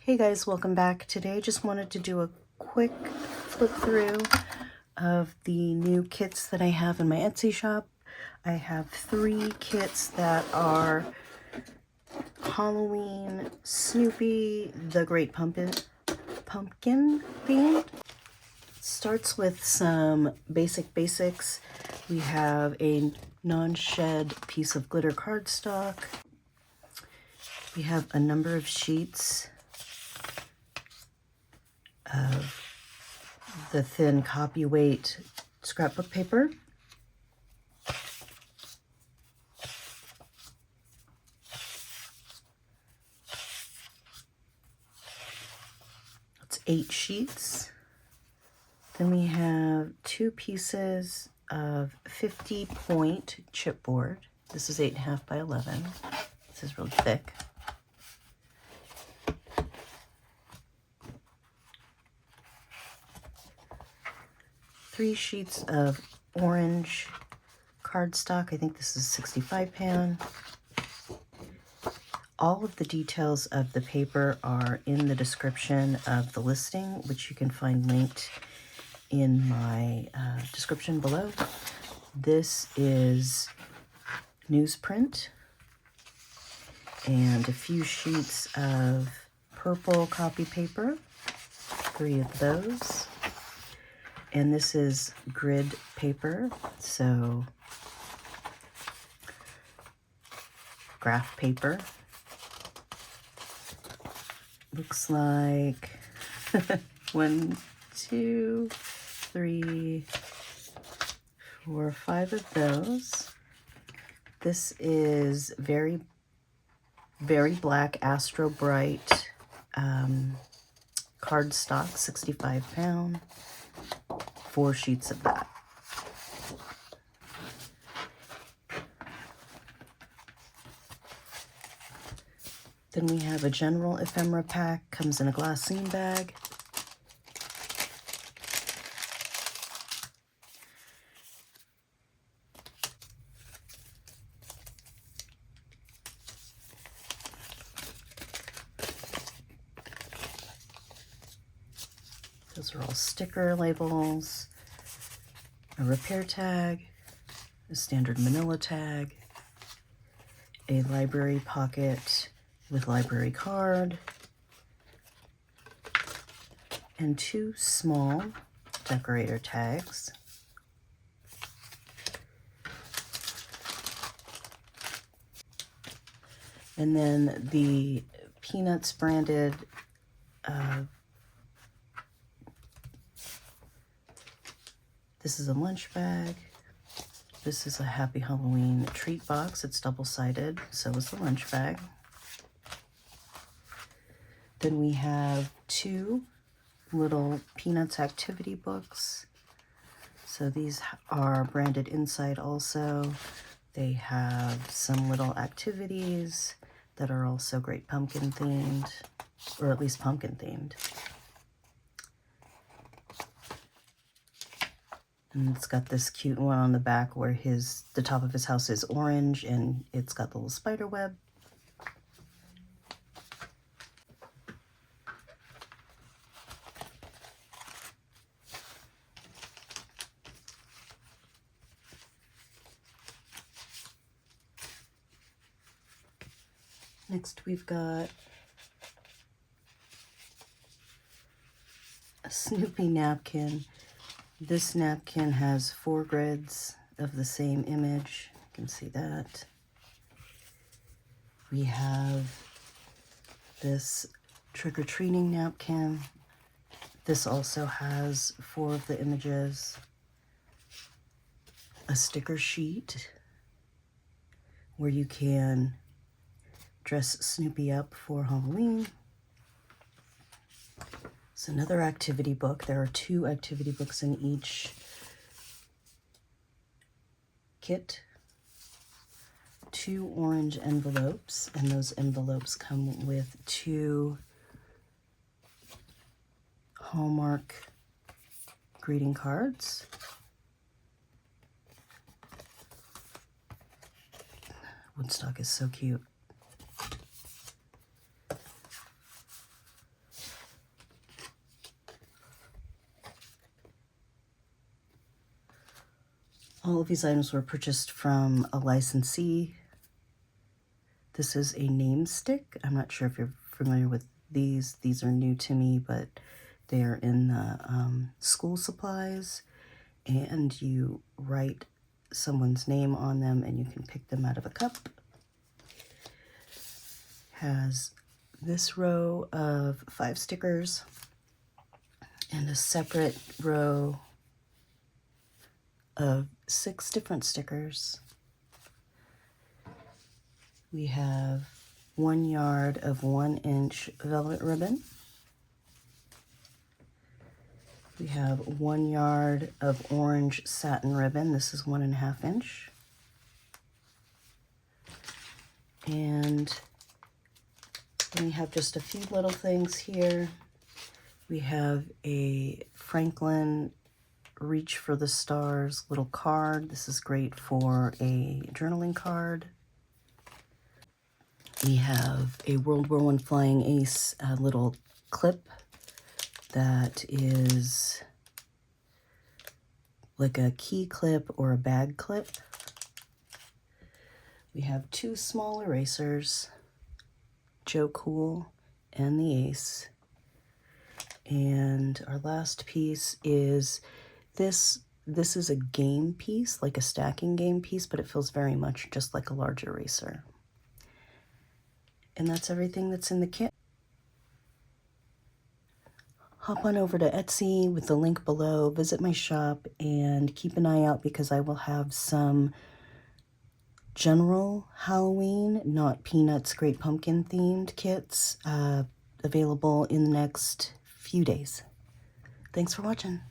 Hey guys, welcome back. Today I just wanted to do a quick flip through of the new kits that I have in my Etsy shop. I have 3 kits that are Halloween, Snoopy, the Great Pumpkin themed. Starts with some basics. We have a non-shed piece of glitter cardstock. We have a number of sheets of the thin copy weight scrapbook paper. It's 8 sheets. Then we have 2 pieces of 50-point chipboard. This is 8.5 by 11. This is really thick. Three sheets of orange cardstock. I think this is 65 pound. All of the details of the paper are in the description of the listing, which you can find linked in my description below. This is newsprint and a few sheets of purple copy paper, 3 of those. And this is grid paper, so graph paper. Looks like 1, 2, 3, 4, 5 of those. This is very black Astro Bright cardstock, 65 pound. 4 sheets of that. Then we have a general ephemera pack, comes in a glassine bag. Those are all sticker labels, a repair tag, a standard manila tag, a library pocket with library card, and 2 small decorator tags. And then the Peanuts branded this is a lunch bag. This is a Happy Halloween treat box. It's double-sided, so is the lunch bag. Then we have 2 little Peanuts activity books. So these are branded inside also. They have some little activities that are also Great Pumpkin themed, or at least pumpkin themed. And it's got this cute one on the back where the top of his house is orange and it's got the little spider web. Next we've got a Snoopy napkin. This napkin has 4 grids of the same image. You can see that. We have this trick-or-treating napkin. This also has 4 of the images. A sticker sheet where you can dress Snoopy up for Halloween. It's another activity book. There are 2 activity books in each kit. 2 orange envelopes, and those envelopes come with 2 Hallmark greeting cards. Woodstock is so cute. All of these items were purchased from a licensee. This is a name stick. I'm not sure if you're familiar with these. These are new to me, but they are in the school supplies, and you write someone's name on them and you can pick them out of a cup. Has this row of 5 stickers and a separate row of 6 different stickers. We have 1 yard of 1-inch velvet ribbon. We have 1 yard of orange satin ribbon. This is 1.5 inch. And we have just a few little things here. We have a Franklin Reach for the Stars little card. This is great for a journaling card. We have a World War I Flying Ace little clip that is like a key clip or a bag clip. We have 2 small erasers, Joe Cool and the Ace. And our last piece is this is a game piece, like a stacking game piece, but it feels very much just like a large eraser. And that's everything that's in the kit. Hop on over to Etsy with the link below, visit my shop, and keep an eye out because I will have some general Halloween, not Peanuts Great Pumpkin themed kits available in the next few days. Thanks for watching.